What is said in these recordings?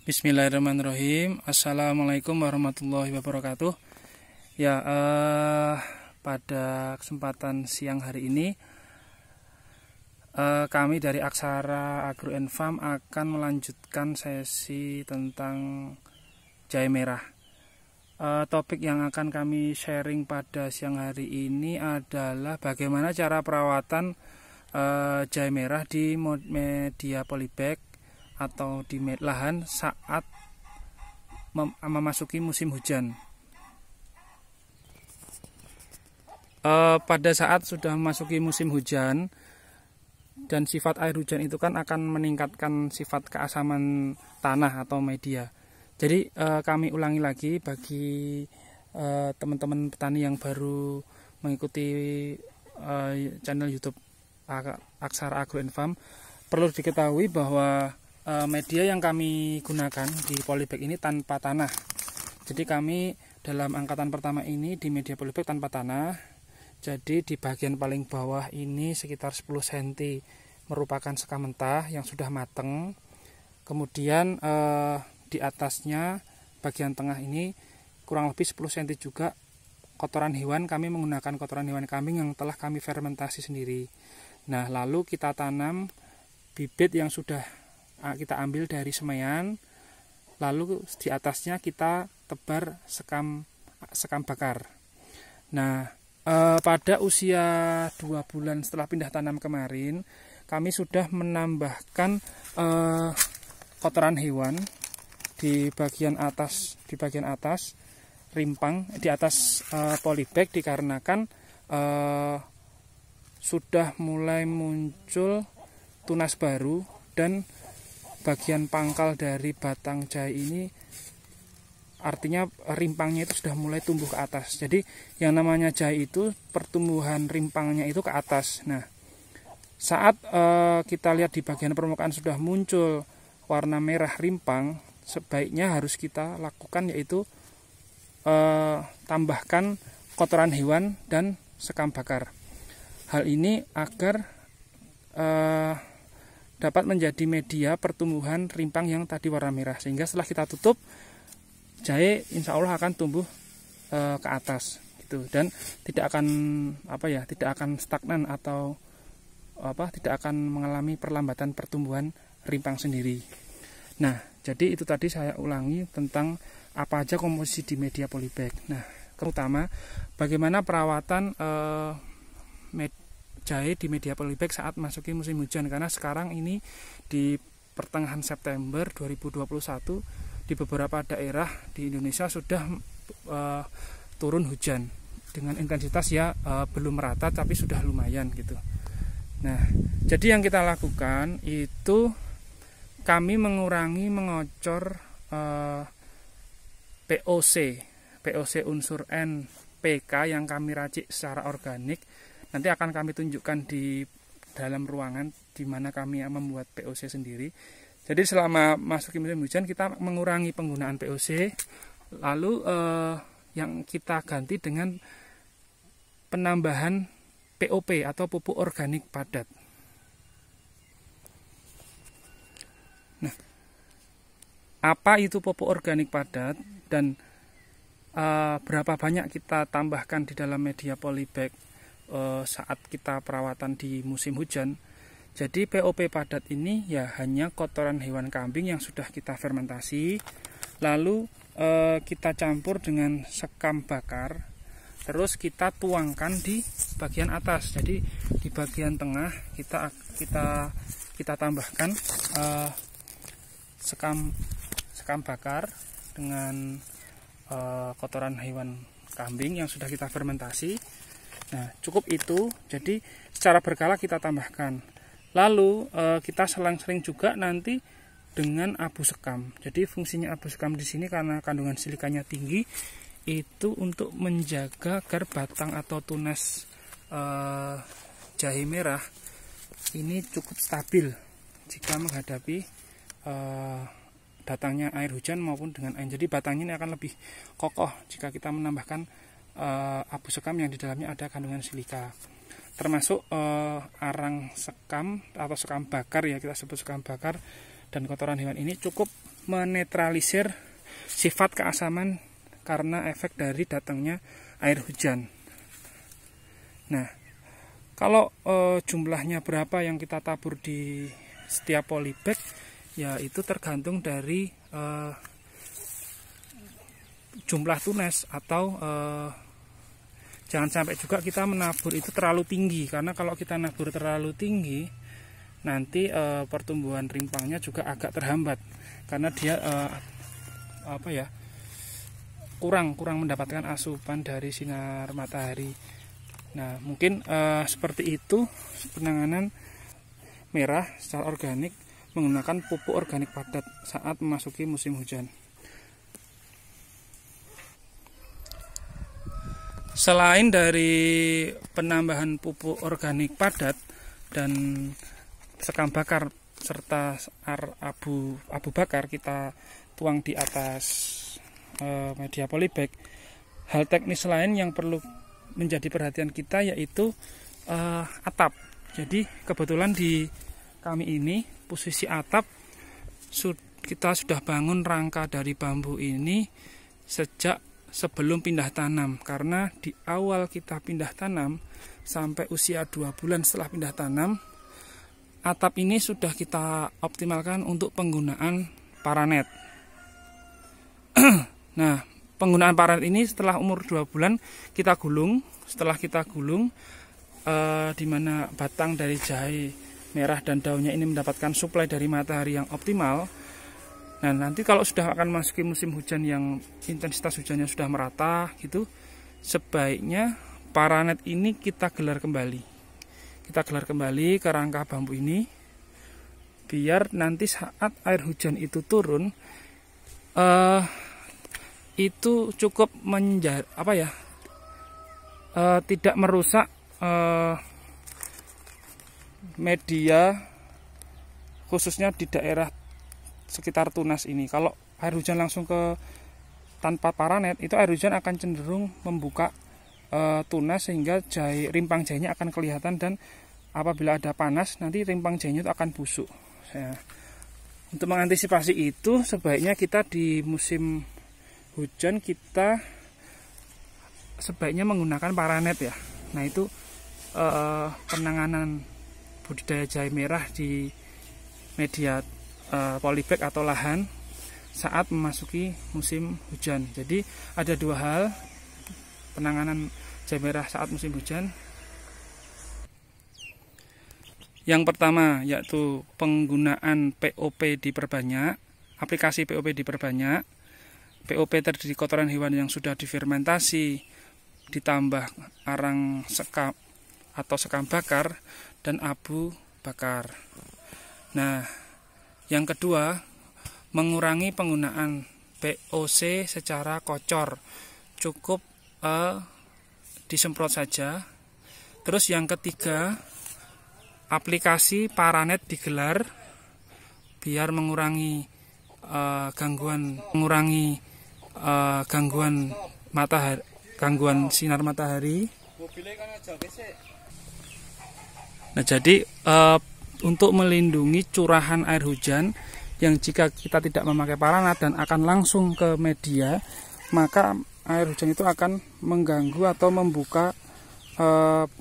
Bismillahirrahmanirrahim. Assalamualaikum warahmatullahi wabarakatuh. Ya, pada kesempatan siang hari ini kami dari Aksara Agro & Farm akan melanjutkan sesi tentang jahe merah. Topik yang akan kami sharing pada siang hari ini adalah bagaimana cara perawatan jahe merah di media polybag atau di lahan saat memasuki musim hujan. Pada saat sudah memasuki musim hujan dan sifat air hujan itu kan akan meningkatkan sifat keasaman tanah atau media. Jadi kami ulangi lagi bagi teman-teman petani yang baru mengikuti channel YouTube Aksara Agro & Farm, perlu diketahui bahwa media yang kami gunakan di polybag ini tanpa tanah. Jadi kami dalam angkatan pertama ini di media polybag tanpa tanah. Jadi di bagian paling bawah ini sekitar 10 cm merupakan sekam mentah yang sudah mateng. Kemudian di atasnya bagian tengah ini kurang lebih 10 cm juga kotoran hewan. Kami menggunakan kotoran hewan kambing yang telah kami fermentasi sendiri. Nah, lalu kita tanam bibit yang sudah kita ambil dari semaian, lalu di atasnya kita tebar sekam bakar. Nah, pada usia 2 bulan setelah pindah tanam kemarin, kami sudah menambahkan kotoran hewan di bagian atas rimpang di atas polybag, dikarenakan sudah mulai muncul tunas baru dan bagian pangkal dari batang jahe ini, artinya rimpangnya itu sudah mulai tumbuh ke atas. Jadi yang namanya jahe itu pertumbuhan rimpangnya itu ke atas. Nah, saat kita lihat di bagian permukaan sudah muncul warna merah rimpang, sebaiknya harus kita lakukan yaitu tambahkan kotoran hewan dan sekam bakar. Hal ini agar dapat menjadi media pertumbuhan rimpang yang tadi warna merah, sehingga setelah kita tutup, jahe insya Allah akan tumbuh ke atas gitu, dan tidak akan stagnan atau tidak akan mengalami perlambatan pertumbuhan rimpang sendiri. Nah, jadi itu tadi saya ulangi tentang apa aja komposisi di media polybag. Nah, terutama bagaimana perawatan jahe di media polybag saat masuki musim hujan, karena sekarang ini di pertengahan September 2021 di beberapa daerah di Indonesia sudah turun hujan dengan intensitas belum merata tapi sudah lumayan gitu. Nah, jadi yang kita lakukan itu kami mengurangi mengocor POC unsur NPK yang kami racik secara organik. Nanti akan kami tunjukkan di dalam ruangan di mana kami membuat POC sendiri. Jadi selama masuki musim hujan kita mengurangi penggunaan POC, lalu yang kita ganti dengan penambahan POP atau pupuk organik padat. Nah, apa itu pupuk organik padat dan berapa banyak kita tambahkan di dalam media polybag saat kita perawatan di musim hujan? Jadi POP padat ini ya hanya kotoran hewan kambing yang sudah kita fermentasi, lalu kita campur dengan sekam bakar, terus kita tuangkan di bagian atas. Jadi di bagian tengah kita tambahkan sekam bakar dengan kotoran hewan kambing yang sudah kita fermentasi. Nah, cukup itu. Jadi secara berkala kita tambahkan. Lalu kita selang-seling juga nanti dengan abu sekam. Jadi fungsinya abu sekam di sini karena kandungan silikanya tinggi, itu untuk menjaga agar batang atau tunas jahe merah ini cukup stabil jika menghadapi datangnya air hujan maupun dengan angin. Jadi batangnya ini akan lebih kokoh jika kita menambahkan abu sekam yang di dalamnya ada kandungan silika. Termasuk arang sekam atau sekam bakar, ya kita sebut sekam bakar, dan kotoran hewan ini cukup menetralisir sifat keasaman karena efek dari datangnya air hujan. Nah, kalau jumlahnya berapa yang kita tabur di setiap polybag, ya itu tergantung dari jumlah tunas atau jangan sampai juga kita menabur itu terlalu tinggi, karena kalau kita nabur terlalu tinggi nanti pertumbuhan rimpangnya juga agak terhambat karena dia kurang mendapatkan asupan dari sinar matahari. Nah, mungkin seperti itu penanganan merah secara organik menggunakan pupuk organik padat saat memasuki musim hujan. Selain dari penambahan pupuk organik padat dan sekam bakar serta abu bakar kita tuang di atas media polybag, hal teknis lain yang perlu menjadi perhatian kita yaitu atap. Jadi kebetulan di kami ini posisi atap kita sudah bangun rangka dari bambu ini sejak sebelum pindah tanam, karena di awal kita pindah tanam sampai usia 2 bulan setelah pindah tanam, atap ini sudah kita optimalkan untuk penggunaan paranet. Nah, penggunaan paranet ini setelah umur 2 bulan kita gulung. Setelah kita gulung, di mana batang dari jahe merah dan daunnya ini mendapatkan suplai dari matahari yang optimal. Nah, nanti kalau sudah akan memasuki musim hujan yang intensitas hujannya sudah merata gitu, sebaiknya paranet ini kita gelar kembali. Kita gelar kembali ke rangka bambu ini, biar nanti saat air hujan itu turun, itu cukup tidak merusak media, khususnya di daerah sekitar tunas ini. Kalau air hujan langsung ke tanpa paranet, itu air hujan akan cenderung membuka tunas sehingga rimpang jahenya akan kelihatan, dan apabila ada panas nanti rimpang jahenya itu akan busuk. Untuk mengantisipasi itu, sebaiknya kita di musim hujan kita sebaiknya menggunakan paranet ya. Nah, itu penanganan budidaya jahe merah di media polybag atau lahan saat memasuki musim hujan. Jadi ada 2 hal penanganan jahe merah saat musim hujan. Yang pertama yaitu penggunaan POP diperbanyak, aplikasi POP diperbanyak. POP terdiri kotoran hewan yang sudah difermentasi ditambah arang sekam atau sekam bakar dan abu bakar. Nah, yang kedua, mengurangi penggunaan POC secara kocor, cukup disemprot saja. Terus yang ketiga, aplikasi paranet digelar biar mengurangi gangguan matahari, gangguan sinar matahari. Nah, jadi untuk melindungi curahan air hujan yang jika kita tidak memakai paranet dan akan langsung ke media, maka air hujan itu akan mengganggu atau membuka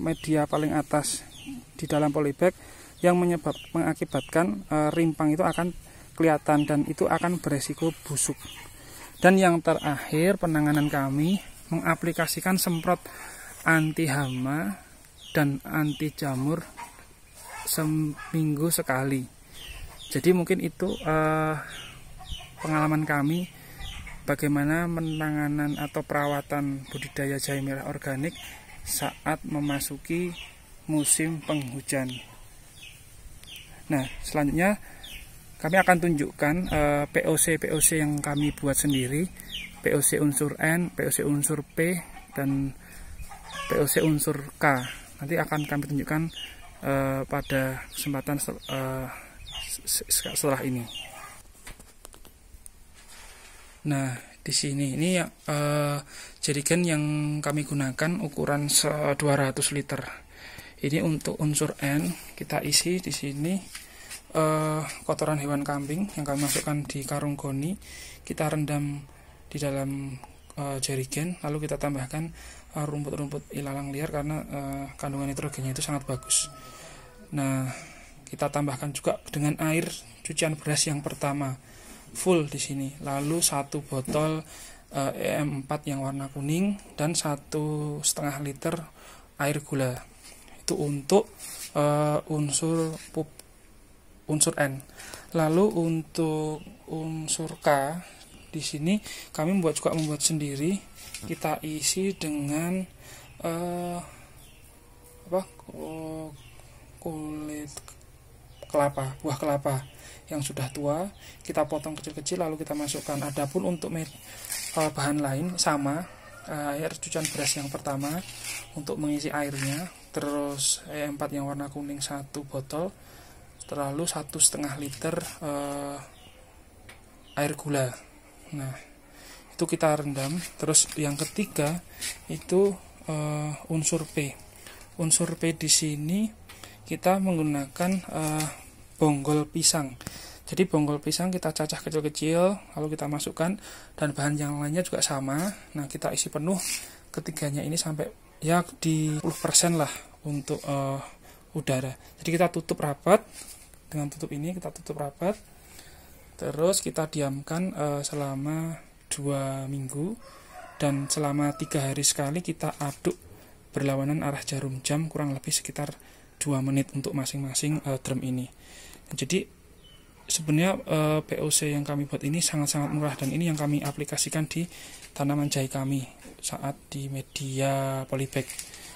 media paling atas di dalam polybag yang mengakibatkan rimpang itu akan kelihatan dan itu akan beresiko busuk. Dan yang terakhir, penanganan kami mengaplikasikan semprot anti hama dan anti jamur seminggu sekali. Jadi mungkin itu pengalaman kami bagaimana penanganan atau perawatan budidaya jahe merah organik saat memasuki musim penghujan. Nah, selanjutnya kami akan tunjukkan POC yang kami buat sendiri, POC unsur N, POC unsur P, dan POC unsur K. Nanti akan kami tunjukkan pada kesempatan setelah ini. Nah, di sini ini jerigen yang kami gunakan ukuran 200 liter. Ini untuk unsur N kita isi di sini kotoran hewan kambing yang kami masukkan di karung goni, kita rendam di dalam jerigen, lalu kita tambahkan rumput-rumput ilalang liar karena kandungan nitrogennya itu sangat bagus. Nah, kita tambahkan juga dengan air cucian beras yang pertama full di sini, lalu 1 botol EM4 yang warna kuning dan 1,5 liter air gula. Itu untuk unsur N. Lalu untuk unsur K di sini kami membuat sendiri. Kita isi dengan kulit kelapa, buah kelapa yang sudah tua, kita potong kecil-kecil lalu kita masukkan. Adapun untuk bahan lain sama, air cucian beras yang pertama untuk mengisi airnya, terus E4 yang warna kuning 1 botol, terlalu 1,5 liter air gula. Nah, itu kita rendam. Terus yang ketiga itu unsur P. Unsur P di sini kita menggunakan bonggol pisang. Jadi bonggol pisang kita cacah kecil-kecil lalu kita masukkan, dan bahan yang lainnya juga sama. Nah, kita isi penuh ketiganya ini sampai ya di 10% lah untuk udara. Jadi kita tutup rapat dengan tutup ini, kita tutup rapat. Terus kita diamkan selama 2 minggu, dan selama 3 hari sekali kita aduk berlawanan arah jarum jam kurang lebih sekitar 2 menit untuk masing-masing drum ini. Jadi sebenarnya POC yang kami buat ini sangat-sangat murah, dan ini yang kami aplikasikan di tanaman jahe kami saat di media polybag.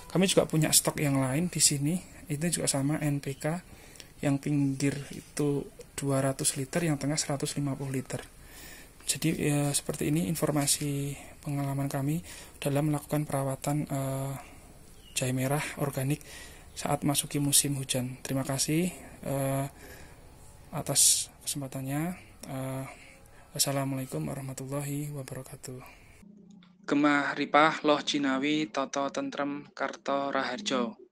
Kami juga punya stok yang lain di sini. Itu juga sama NPK, yang pinggir itu 200 liter, yang tengah 150 liter. Jadi seperti ini informasi pengalaman kami dalam melakukan perawatan jahe merah organik saat masuki musim hujan. Terima kasih atas kesempatannya. Wassalamualaikum warahmatullahi wabarakatuh. Gemah Ripah Loh Jinawi Toto Tentrem Karto Raharjo.